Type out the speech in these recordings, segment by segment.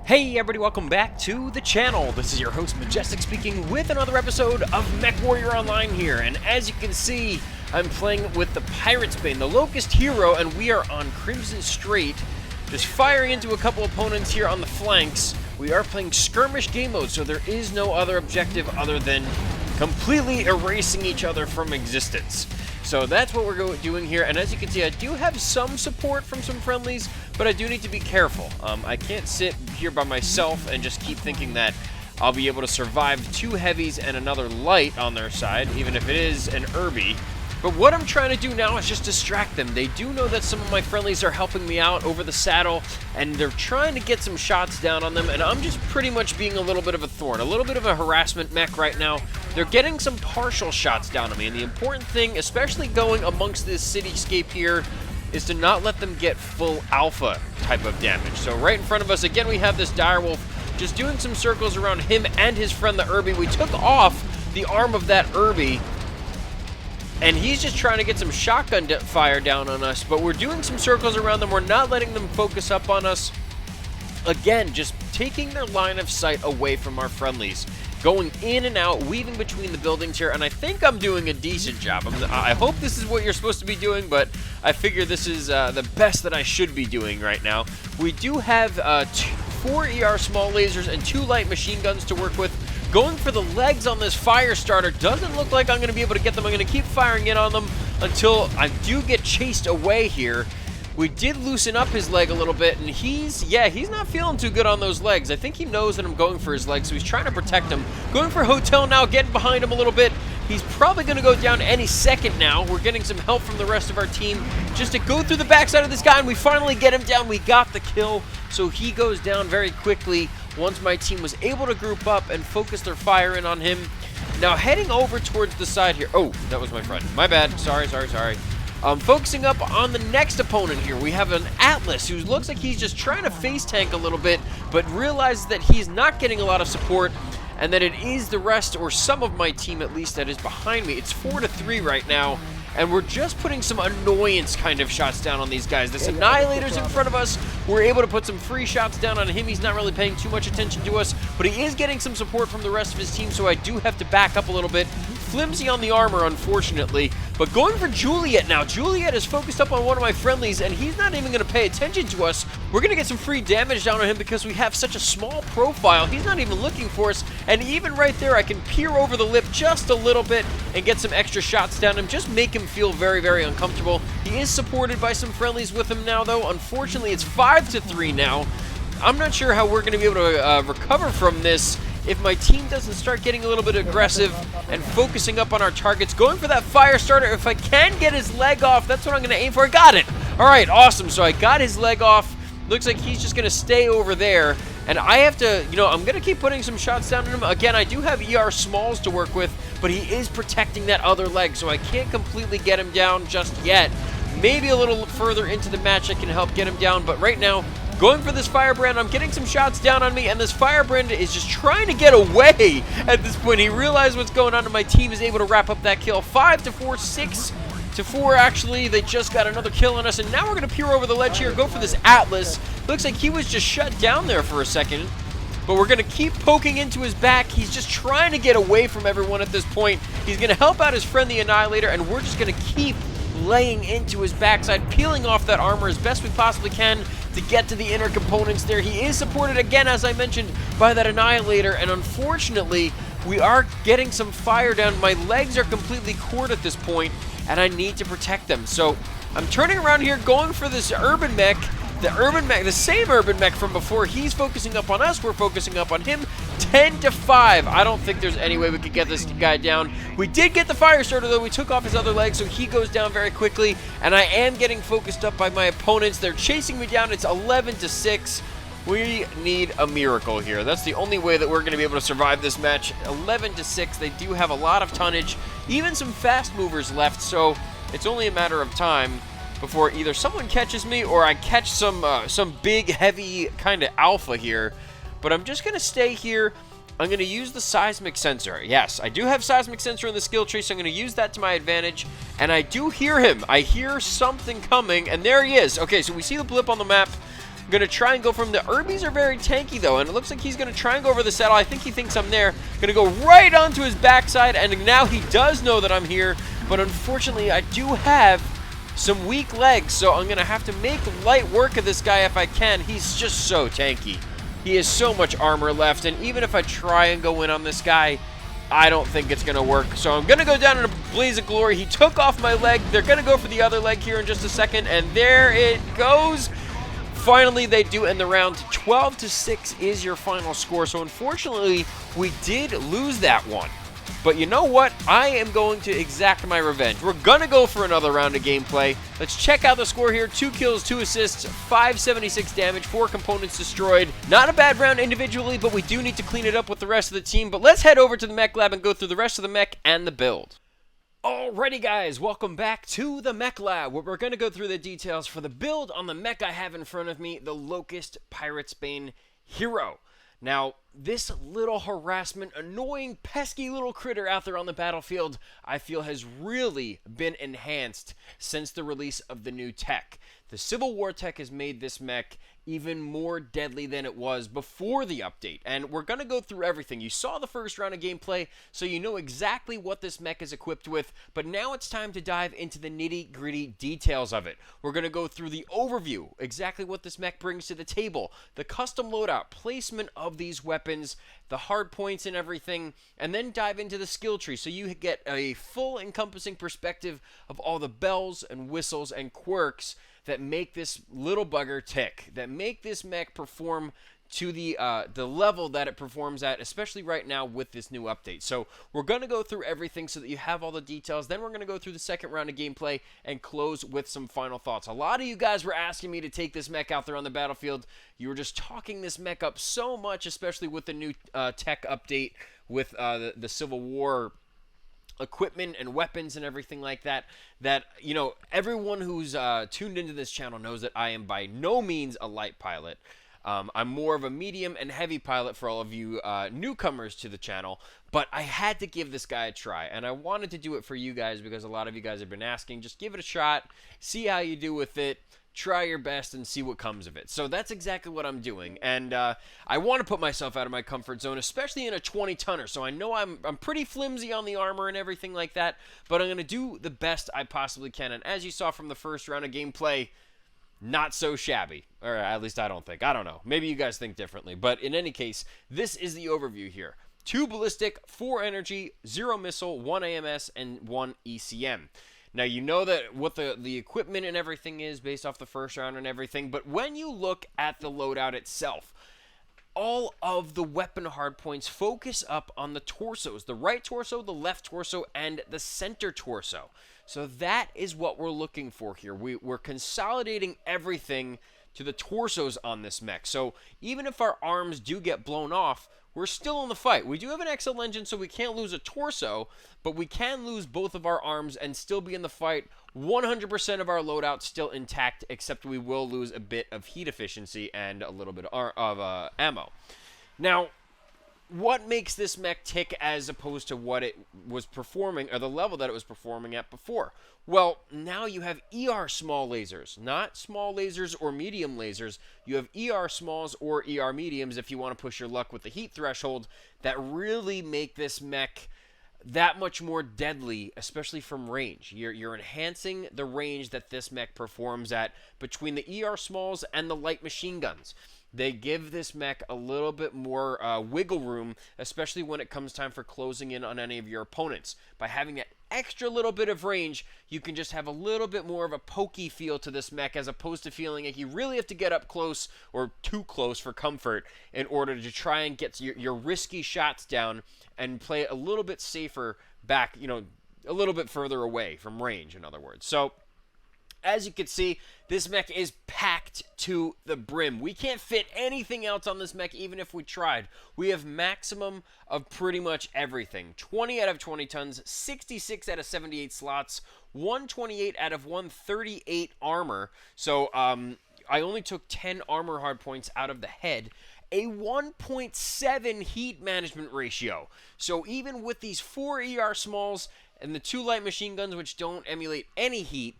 Hey everybody, welcome back to the channel. This is your host Majestic speaking with another episode of Mech Warrior Online here. And as you can see, I'm playing with the Pirate's Bane, the Locust hero, and we are on Crimson Strait, just firing into a couple opponents here on the flanks. We are playing skirmish game mode, so there is no other objective other than completely erasing each other from existence. So that's what we're doing here, and as you can see, I do have some support from some friendlies, but I do need to be careful. I can't sit here by myself and just keep thinking that I'll be able to survive two heavies and another light on their side, even if it is an Irby. But what I'm trying to do now is just distract them. They do know that some of my friendlies are helping me out over the saddle, and they're trying to get some shots down on them, and I'm just pretty much being a little bit of a thorn, a little bit of a harassment mech right now. They're getting some partial shots down on me, and the important thing, especially going amongst this cityscape here, is to not let them get full alpha type of damage. So right in front of us, again, we have this direwolf just doing some circles around him and his friend, the Irby. We took off the arm of that Irby, and he's just trying to get some shotgun fire down on us, but we're doing some circles around them. We're not letting them focus up on us. Again, just taking their line of sight away from our friendlies. Going in and out, weaving between the buildings here, and I think I'm doing a decent job. I hope this is what you're supposed to be doing, but I figure this is the best that I should be doing right now. We do have 4 ER small lasers and 2 light machine guns to work with. Going for the legs on this fire starter doesn't look like I'm going to be able to get them. I'm going to keep firing in on them until I do get chased away here. We did loosen up his leg a little bit, and he's not feeling too good on those legs. I think he knows that I'm going for his legs, so he's trying to protect him. Going for Hotel now, getting behind him a little bit. He's probably going to go down any second now. We're getting some help from the rest of our team just to go through the backside of this guy, and we finally get him down. We got the kill, so he goes down very quickly once my team was able to group up and focus their fire in on him. Now heading over towards the side here. Oh, that was my friend. My bad. Sorry. Focusing up on the next opponent here, we have an Atlas who looks like he's just trying to face tank a little bit, but realizes that he's not getting a lot of support, and that it is the rest, or some of my team at least, that is behind me. It's 4-3 right now, and we're just putting some annoyance kind of shots down on these guys. This Annihilator's in front of us. We're able to put some free shots down on him. He's not really paying too much attention to us, but he is getting some support from the rest of his team, so I do have to back up a little bit. Flimsy on the armor, unfortunately, but going for Juliet now. Juliet is focused up on one of my friendlies, and he's not even going to pay attention to us. We're going to get some free damage down on him because we have such a small profile. He's not even looking for us, and even right there, I can peer over the lip just a little bit and get some extra shots down him, just make him feel very, very uncomfortable. He is supported by some friendlies with him now, though. Unfortunately, it's 5-3 now. I'm not sure how we're going to be able to recover from this if my team doesn't start getting a little bit aggressive and focusing up on our targets. Going for that fire starter. If I can get his leg off, that's what I'm going to aim for. I got it. All right, awesome. So I got his leg off. Looks like he's just going to stay over there. And I have to, I'm going to keep putting some shots down on him. Again, I do have ER smalls to work with, but he is protecting that other leg, so I can't completely get him down just yet. Maybe a little further into the match I can help get him down, but right now, going for this Firebrand, I'm getting some shots down on me, and this Firebrand is just trying to get away at this point. He realized what's going on, and my team is able to wrap up that kill. 5-4, 6-4, actually. They just got another kill on us, and now we're going to peer over the ledge here, go for this Atlas. Looks like he was just shut down there for a second, but we're going to keep poking into his back. He's just trying to get away from everyone at this point. He's going to help out his friend, the Annihilator, and we're just going to keep laying into his backside, peeling off that armor as best we possibly can to get to the inner components there. He is supported again, as I mentioned, by that Annihilator, and unfortunately, we are getting some fire down. My legs are completely cored at this point, and I need to protect them. So I'm turning around here, going for this Urban Mech. The same Urban Mech from before. He's focusing up on us. We're focusing up on him. 10-5. I don't think there's any way we could get this guy down. We did get the fire starter, though. We took off his other leg, so he goes down very quickly. And I am getting focused up by my opponents. They're chasing me down. It's 11-6. We need a miracle here. That's the only way that we're going to be able to survive this match. 11-6. They do have a lot of tonnage, even some fast movers left, so it's only a matter of time before either someone catches me or I catch some big, heavy kind of alpha here. But I'm just going to stay here. I'm going to use the seismic sensor. Yes, I do have seismic sensor in the skill tree, so I'm going to use that to my advantage. And I do hear him. I hear something coming, and there he is. Okay, so we see the blip on the map. I'm going to try and go from the Urbies are very tanky, though, and it looks like he's going to try and go over the saddle. I think he thinks I'm there. Going to go right onto his backside, and now he does know that I'm here, but unfortunately, I do have some weak legs, so I'm going to have to make light work of this guy if I can. He's just so tanky. He has so much armor left, and even if I try and go in on this guy, I don't think it's going to work. So I'm going to go down in a blaze of glory. He took off my leg. They're going to go for the other leg here in just a second, and there it goes. Finally, they do end the round. 12-6 is your final score, so unfortunately, we did lose that one. But you know what? I am going to exact my revenge. We're going to go for another round of gameplay. Let's check out the score here. 2 kills, 2 assists, 576 damage, 4 components destroyed. Not a bad round individually, but we do need to clean it up with the rest of the team. But let's head over to the Mech Lab and go through the rest of the mech and the build. Alrighty guys, welcome back to the Mech Lab, where we're going to go through the details for the build on the mech I have in front of me, the Locust Pirate's Bane Hero. Now, this little harassment, annoying, pesky little critter out there on the battlefield, I feel has really been enhanced since the release of the new tech. The Civil War tech has made this mech even more deadly than it was before the update, and we're going to go through everything. You saw the first round of gameplay, so you know exactly what this mech is equipped with, but now it's time to dive into the nitty-gritty details of it. We're going to go through the overview, exactly what this mech brings to the table, the custom loadout, placement of these weapons, the hard points and everything, and then dive into the skill tree so you get a full encompassing perspective of all the bells and whistles and quirks that make this little bugger tick, that make this mech perform to the level that it performs at, especially right now with this new update. So we're going to go through everything so that you have all the details. Then we're going to go through the second round of gameplay and close with some final thoughts. A lot of you guys were asking me to take this mech out there on the battlefield. You were just talking this mech up so much, especially with the new tech update with the Civil War equipment and weapons and everything like that, you know, everyone who's tuned into this channel knows that I am by no means a light pilot. I'm more of a medium and heavy pilot for all of you newcomers to the channel, but I had to give this guy a try, and I wanted to do it for you guys because a lot of you guys have been asking. Just give it a shot, see how you do with it, try your best, and see what comes of it. So that's exactly what I'm doing, and I want to put myself out of my comfort zone, especially in a 20-tonner, so I know I'm pretty flimsy on the armor and everything like that, but I'm going to do the best I possibly can, and as you saw from the first round of gameplay, not so shabby, or at least I don't think. I don't know. Maybe you guys think differently, but in any case, this is the overview here. 2 ballistic, 4 energy, 0 missile, 1 AMS, and 1 ECM. Now, you know that what the equipment and everything is based off the first round and everything, but when you look at the loadout itself, all of the weapon hardpoints focus up on the torsos, the right torso, the left torso, and the center torso. So that is what we're looking for here. We're consolidating everything to the torsos on this mech. So even if our arms do get blown off, we're still in the fight. We do have an XL engine, so we can't lose a torso, but we can lose both of our arms and still be in the fight. 100% of our loadout still intact, except we will lose a bit of heat efficiency and a little bit of ammo. Now, what makes this mech tick as opposed to what it was performing, or the level that it was performing at before? Well, now you have ER small lasers, not small lasers or medium lasers. You have ER smalls or ER mediums if you want to push your luck with the heat threshold, that really make this mech that much more deadly, especially from range. You're enhancing the range that this mech performs at between the ER smalls and the light machine guns. They give this mech a little bit more wiggle room, especially when it comes time for closing in on any of your opponents. By having that extra little bit of range, you can just have a little bit more of a pokey feel to this mech, as opposed to feeling like you really have to get up close or too close for comfort in order to try and get your risky shots down and play a little bit safer back, you know, a little bit further away from range, in other words. So, as you can see, this mech is packed to the brim. We can't fit anything else on this mech, even if we tried. We have maximum of pretty much everything. 20 out of 20 tons, 66 out of 78 slots, 128 out of 138 armor. So, I only took 10 armor hardpoints out of the head. A 1.7 heat management ratio. So even with these 4 ER smalls and the 2 light machine guns, which don't emulate any heat,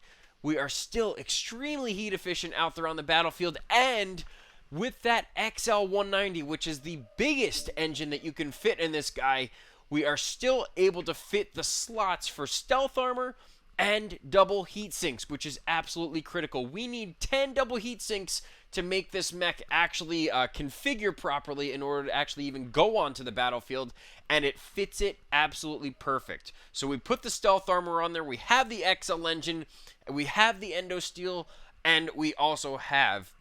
we are still extremely heat efficient out there on the battlefield, and with that XL190, which is the biggest engine that you can fit in this guy, we are still able to fit the slots for stealth armor and double heat sinks, which is absolutely critical. We need 10 double heat sinks to make this mech actually configure properly in order to actually even go onto the battlefield, and it fits it absolutely perfect. So we put the stealth armor on there, we have the XL engine, we have the endo steel, and we also have,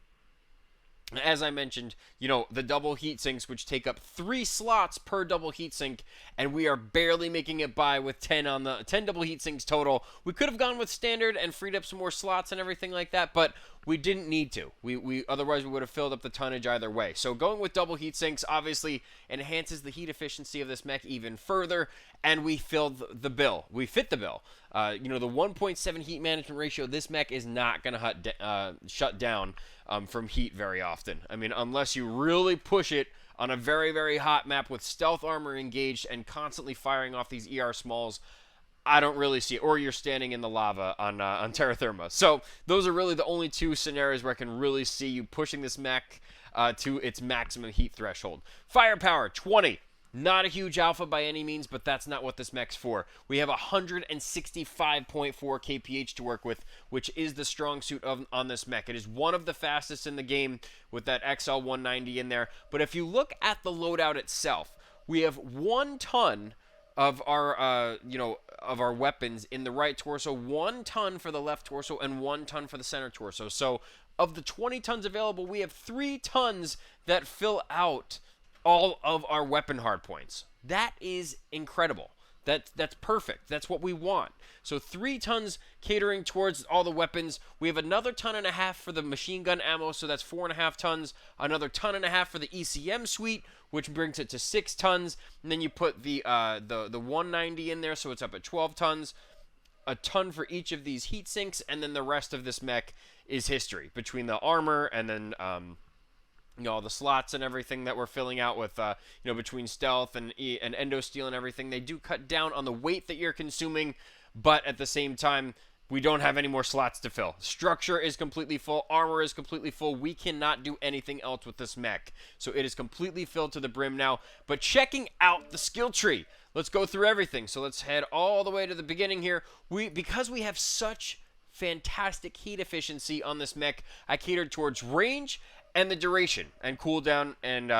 as I mentioned, the double heat sinks, which take up 3 slots per double heat sink, and we are barely making it by with 10 double heat sinks total. We could have gone with standard and freed up some more slots and everything like that, but we didn't need to. Otherwise we would have filled up the tonnage either way. So going with double heat sinks obviously enhances the heat efficiency of this mech even further, and we filled the bill. We fit the bill. The 1.7 heat management ratio, this mech is not going to shut down from heat very often. I mean, unless you really push it on a very, very hot map with stealth armor engaged and constantly firing off these ER smalls, I don't really see it. Or you're standing in the lava on Terra Therma. So those are really the only 2 scenarios where I can really see you pushing this mech to its maximum heat threshold. Firepower, 20. Not a huge alpha by any means, but that's not what this mech's for. We have 165.4 kph to work with, which is the strong suit on this mech. It is one of the fastest in the game with that XL190 in there. But if you look at the loadout itself, we have 1 ton of our weapons in the right torso, 1 ton for the left torso, and 1 ton for the center torso. So of the 20 tons available, we have 3 tons that fill out all of our weapon hardpoints. That is incredible. That's perfect. That's what we want. So 3 tons catering towards all the weapons. We have another 1.5 tons for the machine gun ammo, so that's 4.5 tons. Another 1.5 tons for the ECM suite, which brings it to 6 tons. And then you put the 190 in there, so it's up at 12 tons. A ton for each of these heat sinks, and then the rest of this mech is history between the armor and then all the slots and everything that we're filling out with, between stealth and endo steel and everything. They do cut down on the weight that you're consuming, but at the same time, we don't have any more slots to fill. Structure is completely full. Armor is completely full. We cannot do anything else with this mech. So it is completely filled to the brim now. But checking out the skill tree, let's go through everything. So let's head all the way to the beginning here. Because we have such fantastic heat efficiency on this mech, I catered towards range and the duration and cooldown and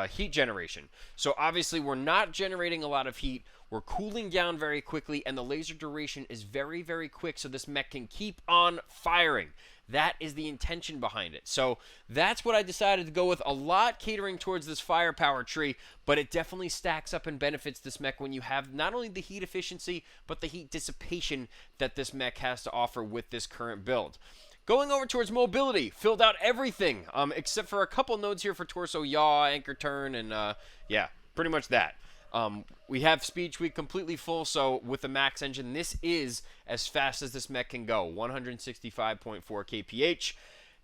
heat generation. So obviously we're not generating a lot of heat. We're cooling down very quickly, and the laser duration is very, very quick, so this mech can keep on firing. That is the intention behind it. So that's what I decided to go with, a lot catering towards this firepower tree, but it definitely stacks up and benefits this mech when you have not only the heat efficiency, but the heat dissipation that this mech has to offer with this current build. Going over towards mobility, filled out everything, except for a couple nodes here for torso yaw, anchor turn, and pretty much that. We have speed tweak completely full, so with the max engine, this is as fast as this mech can go, 165.4 kph.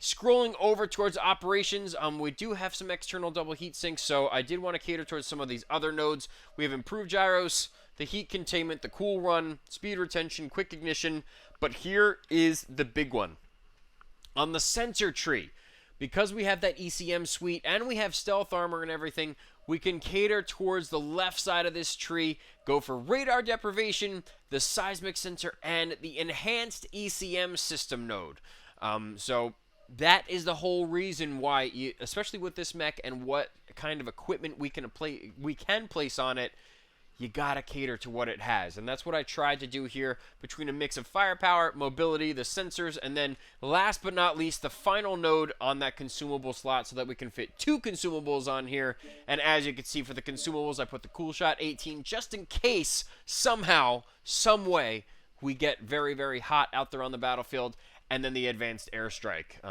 Scrolling over towards operations, we do have some external double heat sinks, so I did want to cater towards some of these other nodes. We have improved gyros, the heat containment, the cool run, speed retention, quick ignition, but here is the big one. On the sensor tree, because we have that ECM suite and we have stealth armor and everything, we can cater towards the left side of this tree, go for radar deprivation, the seismic sensor, and the enhanced ECM system node. So that is the whole reason why, especially with this mech and what kind of equipment we can place on it, you gotta cater to what it has. And that's what I tried to do here, between a mix of firepower, mobility, the sensors, and then last but not least, the final node on that consumable slot so that we can fit 2 consumables on here. And as you can see, for the consumables, I put the Cool Shot 18 just in case somehow, some way, we get very, very hot out there on the battlefield. And then the advanced airstrike,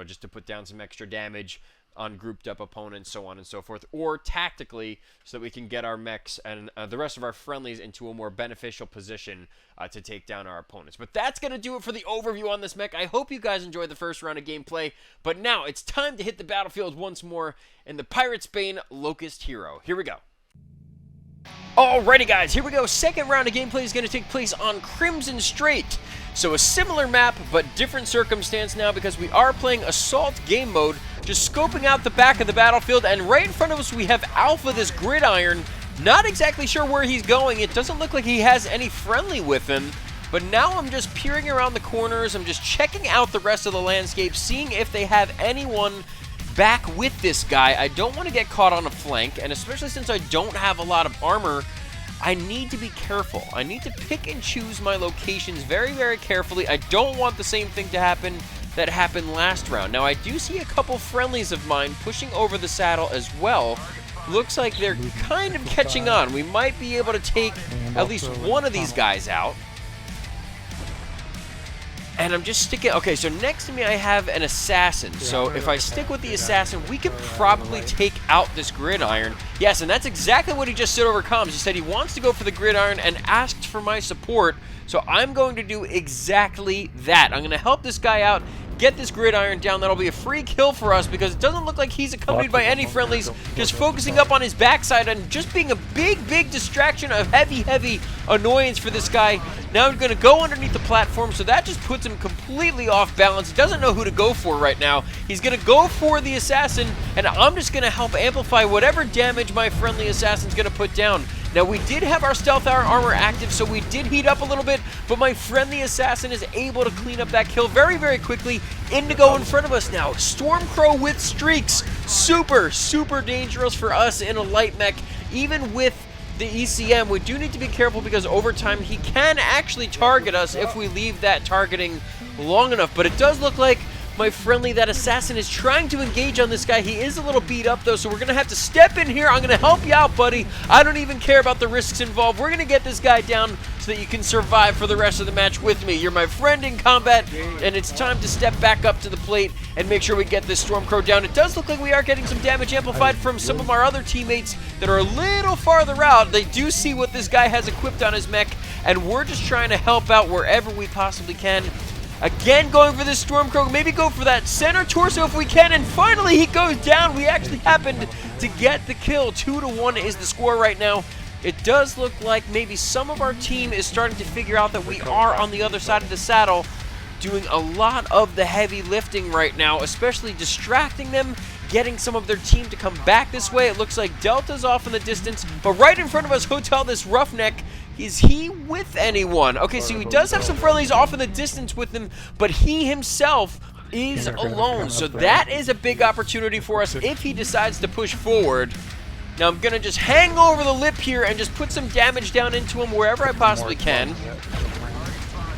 just to put down some extra damage on grouped up opponents, so on and so forth, or tactically, so that we can get our mechs and the rest of our friendlies into a more beneficial position to take down our opponents. But that's going to do it for the overview on this mech. I hope you guys enjoyed the first round of gameplay, but now it's time to hit the battlefield once more in the Pirates Bane Locust Hero. Here we go. Alrighty guys, here we go. Second round of gameplay is going to take place on Crimson Strait. So a similar map, but different circumstance now because we are playing Assault game mode, just scoping out the back of the battlefield, and right in front of us we have Alpha, this gridiron. Not exactly sure where he's going. It doesn't look like he has any friendly with him, but now I'm just peering around the corners. I'm just checking out the rest of the landscape, seeing if they have anyone back with this guy. I don't want to get caught on a flank, and especially since I don't have a lot of armor, I need to be careful. I need to pick and choose my locations very, very carefully. I don't want the same thing to happen that happened last round. Now, I do see a couple friendlies of mine pushing over the saddle as well. Looks like they're kind of catching on. We might be able to take at least one of these guys out. And I'm just sticking... Okay, so next to me I have an assassin. So if I stick with the assassin, we could probably take out this gridiron. Yes, and that's exactly what he just said over comms. He said he wants to go for the gridiron and asked for my support. So I'm going to do exactly that. I'm going to help this guy out, get this gridiron down. That'll be a free kill for us because it doesn't look like he's accompanied by any friendlies, just focusing up on his backside and just being a big distraction, of heavy annoyance for this guy. Now I'm going to go underneath the platform, so that just puts him completely off balance. He doesn't know who to go for right now. He's going to go for the assassin, and I'm just going to help amplify whatever damage my friendly assassin's going to put down. Now, we did have our stealth armor active, so we did heat up a little bit, but my friendly assassin is able to clean up that kill very quickly. Indigo in front of us now. Stormcrow with streaks. Super dangerous for us in a light mech. Even with the ECM, we do need to be careful because over time he can actually target us if we leave that targeting long enough. But it does look like my friendly, that assassin, is trying to engage on this guy. He is a little beat up though, so we're gonna have to step in here. I'm gonna help you out, buddy. I don't even care about the risks involved. We're gonna get this guy down so that you can survive for the rest of the match with me. You're my friend in combat, and it's time to step back up to the plate and make sure we get this Stormcrow down. It does look like we are getting some damage amplified from some of our other teammates that are a little farther out. They do see what this guy has equipped on his mech, and we're just trying to help out wherever we possibly can. Again, going for this Stormcrow, maybe go for that center torso if we can, and finally he goes down. We actually happened to get the kill. 2-1 is the score right now. It does look like maybe some of our team is starting to figure out that we are on the other side of the saddle, doing a lot of the heavy lifting right now, especially distracting them, getting some of their team to come back this way. It looks like Delta's off in the distance, but right in front of us, Hotel, this roughneck. Is he with anyone? Okay, so he does have some friendlies off in the distance with him, but he himself is alone. So that is a big opportunity for us if he decides to push forward. Now I'm going to just hang over the lip here and just put some damage down into him wherever I possibly can.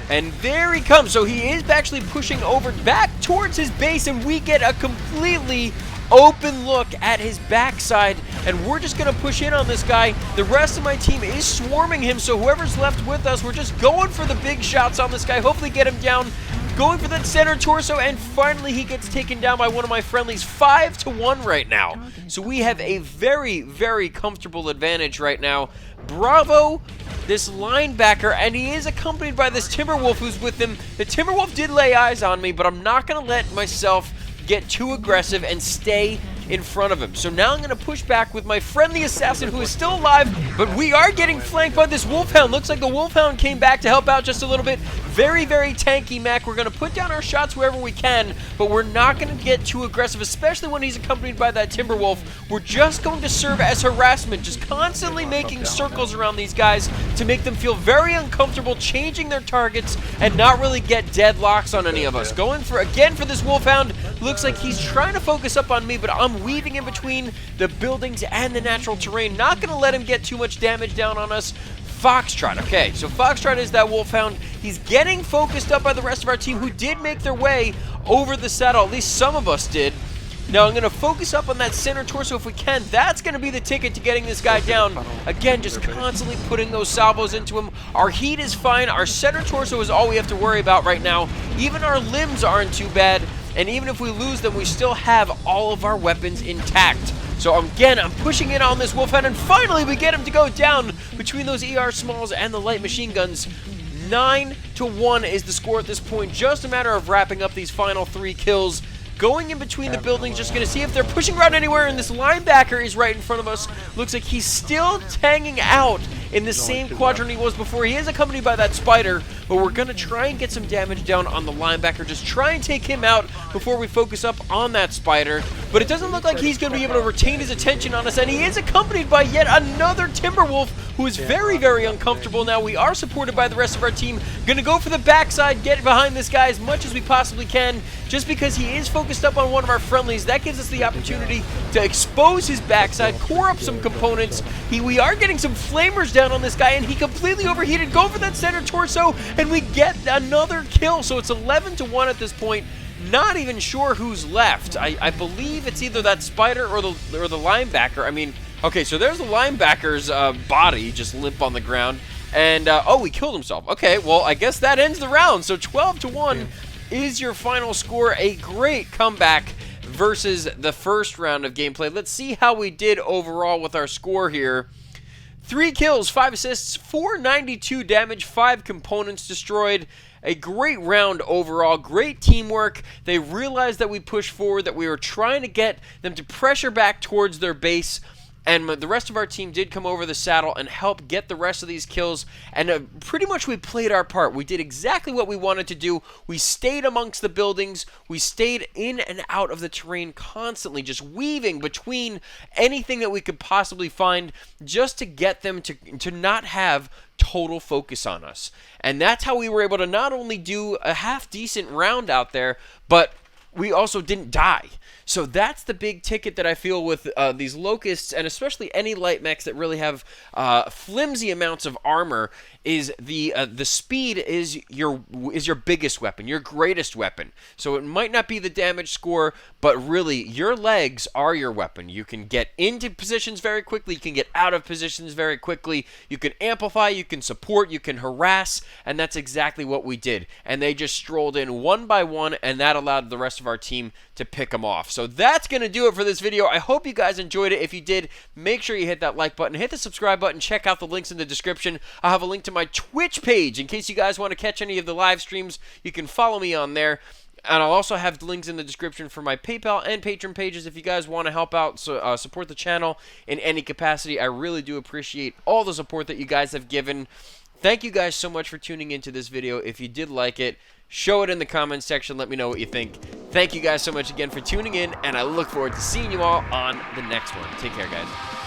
And there he comes. So he is actually pushing over back towards his base, and we get a completely open look at his backside, and we're just going to push in on this guy. The rest of my team is swarming him, so whoever's left with us, we're just going for the big shots on this guy, hopefully get him down, going for that center torso, and finally he gets taken down by one of my friendlies. 5-1 right now. So we have a very comfortable advantage right now. Bravo, this linebacker, and he is accompanied by this Timberwolf who's with him. The Timberwolf did lay eyes on me, but I'm not going to let myself get too aggressive and stay in front of him. So now I'm going to push back with my friendly assassin who is still alive, but we are getting flanked by this Wolfhound. Looks like the Wolfhound came back to help out just a little bit. Very tanky mech. We're going to put down our shots wherever we can, but we're not going to get too aggressive, especially when he's accompanied by that Timberwolf. We're just going to serve as harassment, just constantly making circles around these guys to make them feel very uncomfortable, changing their targets, and not really get deadlocks on any of us. Going for, again, for this Wolfhound. Looks like he's trying to focus up on me, but I'm weaving in between the buildings and the natural terrain. Not going to let him get too much damage down on us. Foxtrot. Okay, so Foxtrot is that Wolfhound. He's getting focused up by the rest of our team who did make their way over the saddle. At least some of us did. Now I'm going to focus up on that center torso if we can. That's going to be the ticket to getting this guy down. Again, just constantly putting those salvos into him. Our heat is fine. Our center torso is all we have to worry about right now. Even our limbs aren't too bad. And even if we lose them, we still have all of our weapons intact. So again, I'm pushing in on this Wolfhound, and finally we get him to go down between those ER Smalls and the light machine guns. 9-1 is the score at this point. Just a matter of wrapping up these final 3 kills. going in between the buildings, just going to see if they're pushing around anywhere, and this linebacker is right in front of us. Looks like he's still hanging out in the same quadrant he was before. He is accompanied by that spider, but we're going to try and get some damage down on the linebacker. Just try and take him out before we focus up on that spider. But it doesn't look like he's going to be able to retain his attention on us, and he is accompanied by yet another Timberwolf, who is very, very uncomfortable. Now, we are supported by the rest of our team. Going to go for the backside, get behind this guy as much as we possibly can, just because he is focused up on one of our friendlies. That gives us the opportunity to expose his backside, core up some components. We are getting some flamers down on this guy, and he completely overheated. Go for that center torso, and we get another kill. So it's 11-1 at this point. Not even sure who's left. I believe it's either that spider or the linebacker. I mean, okay, so there's the linebacker's body just limp on the ground. And, oh, he killed himself. Okay, well, I guess that ends the round. So 12-1 is your final score. A great comeback versus the first round of gameplay. Let's see how we did overall with our score here. 3 kills, 5 assists, 492 damage, 5 components destroyed. A great round overall, great teamwork. They realized that we pushed forward, that we were trying to get them to pressure back towards their base, and the rest of our team did come over the saddle and help get the rest of these kills, and pretty much we played our part. We did exactly what we wanted to do. We stayed amongst the buildings. We stayed in and out of the terrain constantly, just weaving between anything that we could possibly find just to get them to not have total focus on us. And that's how we were able to not only do a half-decent round out there, but we also didn't die. So that's the big ticket that I feel with these Locusts, and especially any light mechs that really have flimsy amounts of armor, is the speed is your biggest weapon, your greatest weapon. So it might not be the damage score, but really your legs are your weapon. You can get into positions very quickly, you can get out of positions very quickly, you can amplify, you can support, you can harass, and that's exactly what we did. And they just strolled in one by one, and that allowed the rest of our team to pick them off. So that's going to do it for this video. I hope you guys enjoyed it. If you did, make sure you hit that like button, hit the subscribe button, check out the links in the description. I'll have a link to my Twitch page in case you guys want to catch any of the live streams. You can follow me on there. And I'll also have links in the description for my PayPal and Patreon pages if you guys want to help out, support the channel in any capacity. I really do appreciate all the support that you guys have given. Thank you guys so much for tuning into this video. If you did like it, show it in the comments section. Let me know what you think. Thank you guys so much again for tuning in, and I look forward to seeing you all on the next one. Take care, guys.